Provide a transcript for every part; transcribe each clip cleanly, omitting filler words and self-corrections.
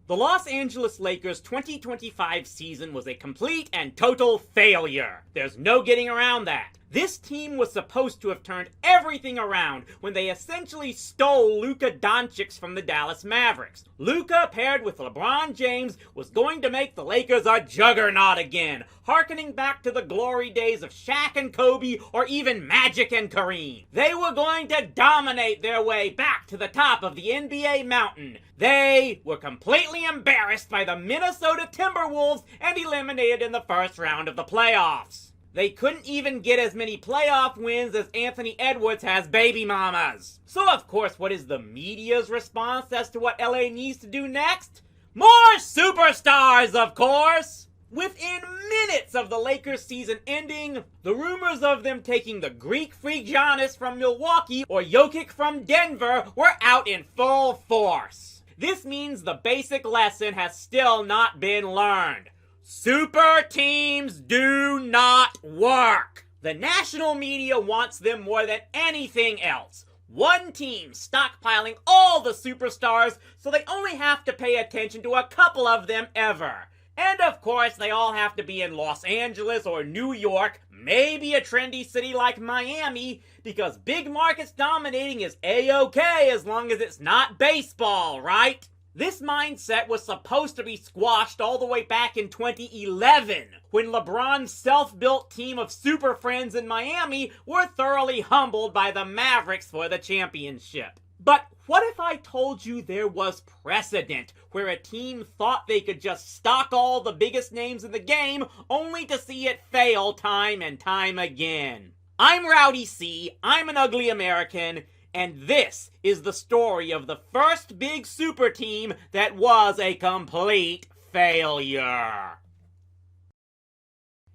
The Los Angeles Lakers 2025 season was a complete and total failure. There's no getting around that. This team was supposed to have turned everything around when they essentially stole Luka Doncic from the Dallas Mavericks. Luka, paired with LeBron James, was going to make the Lakers a juggernaut again, harkening back to the glory days of Shaq and Kobe, or even Magic and Kareem. They were going to dominate their way back to the top of the NBA mountain. They were completely embarrassed by the Minnesota Timberwolves and eliminated in the first round of the playoffs. They couldn't even get as many playoff wins as Anthony Edwards has baby mamas. So of course, what is the media's response as to what LA needs to do next? More superstars, of course! Within minutes of the Lakers season ending, the rumors of them taking the Greek freak Giannis from Milwaukee or Jokic from Denver were out in full force. This means the basic lesson has still not been learned. Super teams do not work. The national media wants them more than anything else. One team stockpiling all the superstars so they only have to pay attention to a couple of them ever. And of course, they all have to be in Los Angeles or New York, maybe a trendy city like Miami, because big markets dominating is A-okay as long as it's not baseball, right? This mindset was supposed to be squashed all the way back in 2011, when LeBron's self-built team of super friends in Miami were thoroughly humbled by the Mavericks for the championship. But what if I told you there was precedent where a team thought they could just stock all the biggest names in the game only to see it fail time and time again? I'm Rowdy C, I'm an ugly American, and this is the story of the first big super team that was a complete failure.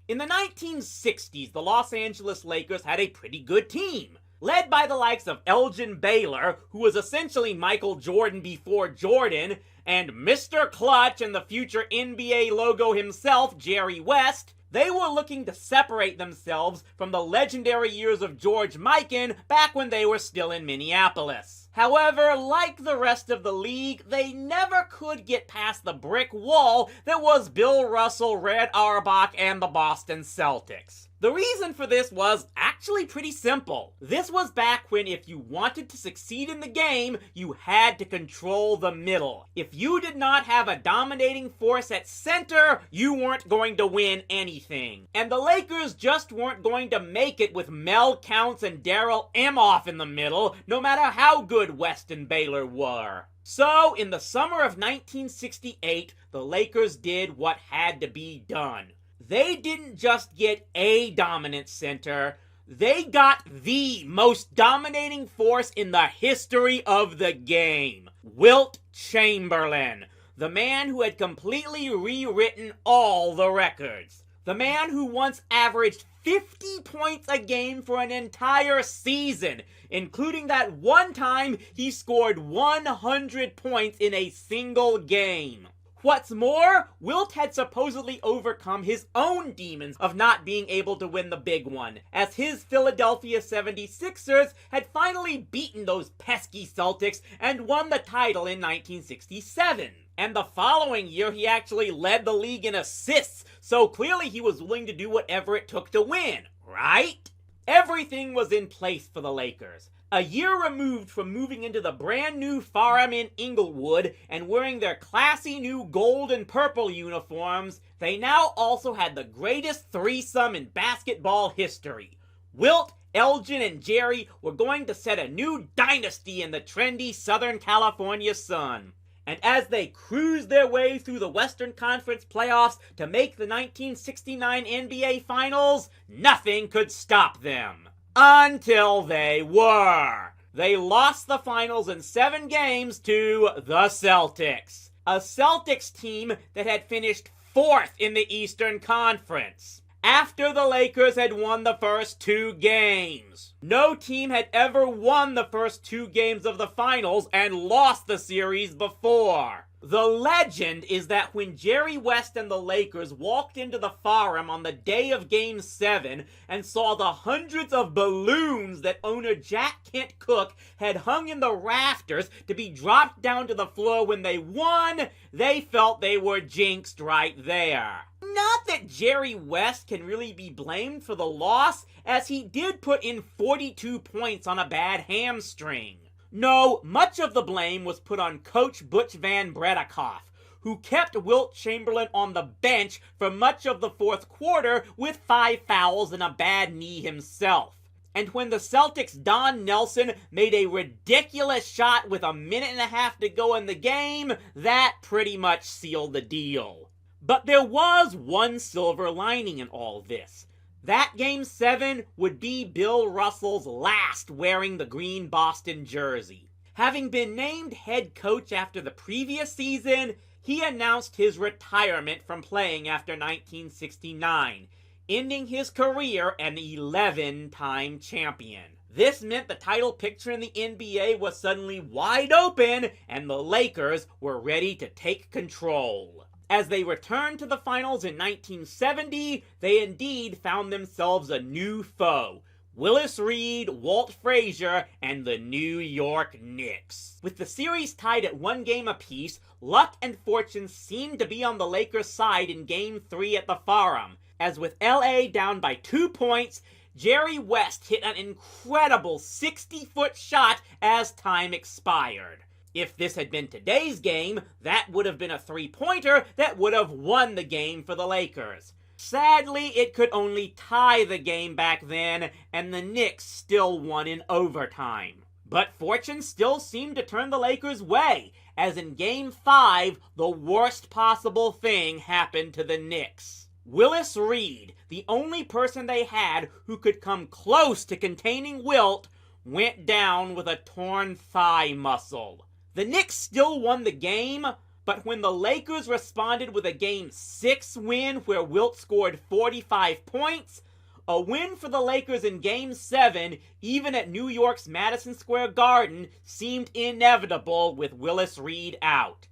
In the 1960s, the Los Angeles Lakers had a pretty good team, led by the likes of Elgin Baylor, who was essentially Michael Jordan before Jordan, and Mr. Clutch and the future NBA logo himself, Jerry West. They were looking to separate themselves from the legendary years of George Mikan back when they were still in Minneapolis. However, like the rest of the league, they never could get past the brick wall that was Bill Russell, Red Auerbach, and the Boston Celtics. The reason for this was actually pretty simple. This was back when if you wanted to succeed in the game, you had to control the middle. If you did not have a dominating force at center, you weren't going to win anything. And the Lakers just weren't going to make it with Mel Counts and Darrell Emhoff in the middle, no matter how good West and Baylor were. So, in the summer of 1968, the Lakers did what had to be done. They didn't just get a dominant center, they got the most dominating force in the history of the game. Wilt Chamberlain, the man who had completely rewritten all the records. The man who once averaged 50 points a game for an entire season, including that one time he scored 100 points in a single game. What's more, Wilt had supposedly overcome his own demons of not being able to win the big one, as his Philadelphia 76ers had finally beaten those pesky Celtics and won the title in 1967. And the following year, he actually led the league in assists, so clearly he was willing to do whatever it took to win, right? Everything was in place for the Lakers. A year removed from moving into the brand new Farm in Inglewood and wearing their classy new gold and purple uniforms, they now also had the greatest threesome in basketball history. Wilt, Elgin, and Jerry were going to set a new dynasty in the trendy Southern California sun. And as they cruised their way through the Western Conference playoffs to make the 1969 NBA Finals, nothing could stop them. Until they were. They lost the finals in 7 games to the Celtics. A Celtics team that had finished 4th in the Eastern Conference, after the Lakers had won the first 2 games. No team had ever won the first 2 games of the finals and lost the series before. The legend is that when Jerry West and the Lakers walked into the Forum on the day of Game 7 and saw the hundreds of balloons that owner Jack Kent Cooke had hung in the rafters to be dropped down to the floor when they won, they felt they were jinxed right there. Not that Jerry West can really be blamed for the loss, as he did put in 42 points on a bad hamstring. No, much of the blame was put on Coach Butch Van Bredekoff, who kept Wilt Chamberlain on the bench for much of the fourth quarter with 5 fouls and a bad knee himself. And when the Celtics' Don Nelson made a ridiculous shot with a minute and a half to go in the game, that pretty much sealed the deal. But there was one silver lining in all this. That Game 7 would be Bill Russell's last wearing the green Boston jersey. Having been named head coach after the previous season, he announced his retirement from playing after 1969, ending his career an 11-time champion. This meant the title picture in the NBA was suddenly wide open, and the Lakers were ready to take control. As they returned to the finals in 1970, they indeed found themselves a new foe: Willis Reed, Walt Frazier, and the New York Knicks. With the series tied at 1 game apiece, luck and fortune seemed to be on the Lakers' side in Game 3 at the Forum, as with LA down by 2 points, Jerry West hit an incredible 60-foot shot as time expired. If this had been today's game, that would have been a three-pointer that would have won the game for the Lakers. Sadly, it could only tie the game back then, and the Knicks still won in overtime. But fortune still seemed to turn the Lakers' way, as in Game 5, the worst possible thing happened to the Knicks. Willis Reed, the only person they had who could come close to containing Wilt, went down with a torn thigh muscle. The Knicks still won the game, but when the Lakers responded with a Game 6 win where Wilt scored 45 points, a win for the Lakers in Game 7, even at New York's Madison Square Garden, seemed inevitable with Willis Reed out.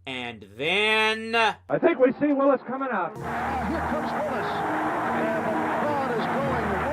And then... I think we see Willis coming out. Here comes Willis, and the crowd is going wild.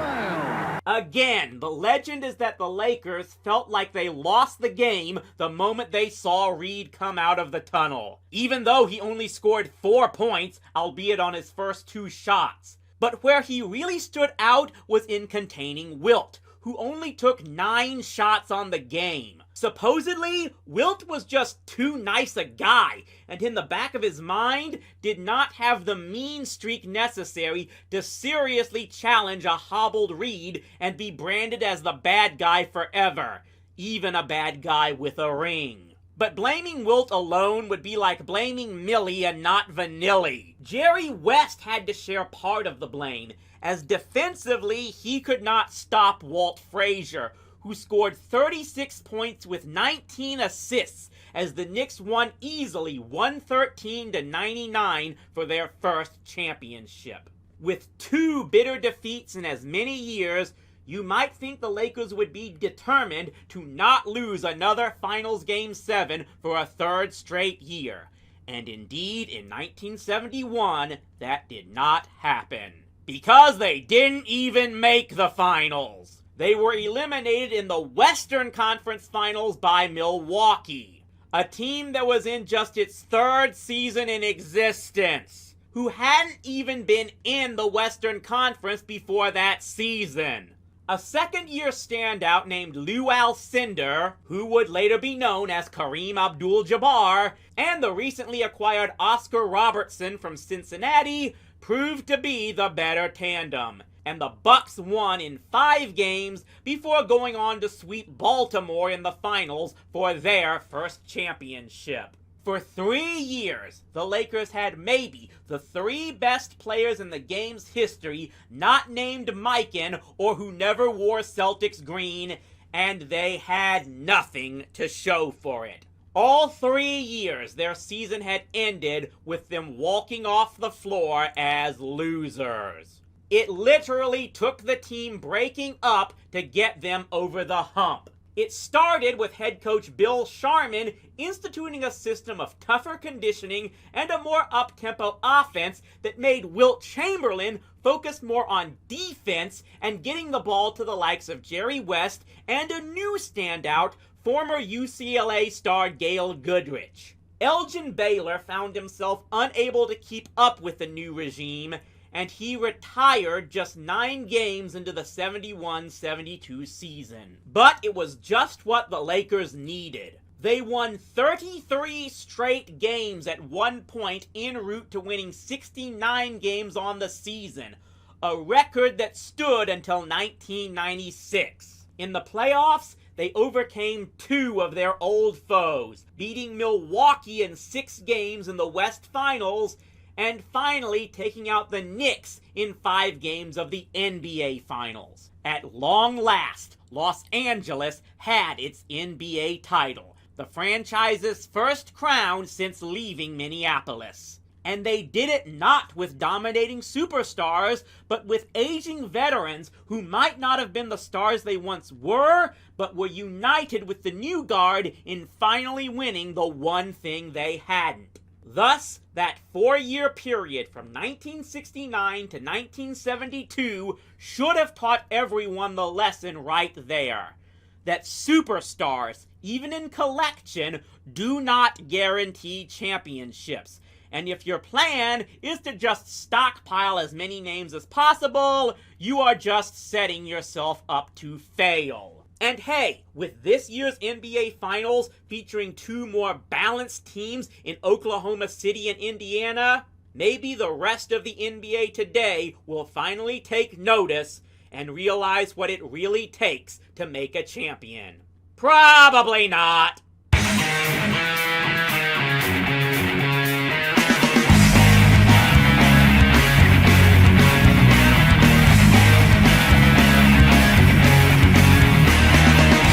Again, the legend is that the Lakers felt like they lost the game the moment they saw Reed come out of the tunnel, even though he only scored 4 points, albeit on his first 2 shots. But where he really stood out was in containing Wilt, who only took 9 shots on the game. Supposedly, Wilt was just too nice a guy, and in the back of his mind, did not have the mean streak necessary to seriously challenge a hobbled Reed and be branded as the bad guy forever, even a bad guy with a ring. But blaming Wilt alone would be like blaming Millie and not Vanilli. Jerry West had to share part of the blame, as defensively he could not stop Walt Frazier, who scored 36 points with 19 assists as the Knicks won easily 113-99 for their first championship. With 2 bitter defeats in as many years, you might think the Lakers would be determined to not lose another Finals Game 7 for a 3rd straight year. And indeed, in 1971, that did not happen. Because they didn't even make the Finals. They were eliminated in the Western Conference Finals by Milwaukee, a team that was in just its 3rd season in existence, who hadn't even been in the Western Conference before that season. A second-year standout named Lou Alcindor, who would later be known as Kareem Abdul-Jabbar, and the recently acquired Oscar Robertson from Cincinnati, proved to be the better tandem. And the Bucks won in 5 games before going on to sweep Baltimore in the finals for their first championship. For 3 years, the Lakers had maybe the 3 best players in the game's history not named Mikan or who never wore Celtics green, and they had nothing to show for it. All 3 years, their season had ended with them walking off the floor as losers. It literally took the team breaking up to get them over the hump. It started with head coach Bill Sharman instituting a system of tougher conditioning and a more up-tempo offense that made Wilt Chamberlain focus more on defense and getting the ball to the likes of Jerry West and a new standout, former UCLA star Gail Goodrich. Elgin Baylor found himself unable to keep up with the new regime, and he retired just 9 games into the 71-72 season. But it was just what the Lakers needed. They won 33 straight games at one point en route to winning 69 games on the season, a record that stood until 1996. In the playoffs, they overcame 2 of their old foes, beating Milwaukee in 6 games in the West Finals, and finally taking out the Knicks in 5 games of the NBA Finals. At long last, Los Angeles had its NBA title, the franchise's first crown since leaving Minneapolis. And they did it not with dominating superstars, but with aging veterans who might not have been the stars they once were, but were united with the new guard in finally winning the one thing they hadn't. Thus, that 4-year period from 1969 to 1972 should have taught everyone the lesson right there. That superstars, even in collection, do not guarantee championships. And if your plan is to just stockpile as many names as possible, you are just setting yourself up to fail. And hey, with this year's NBA Finals featuring 2 more balanced teams in Oklahoma City and Indiana, maybe the rest of the NBA today will finally take notice and realize what it really takes to make a champion. Probably not.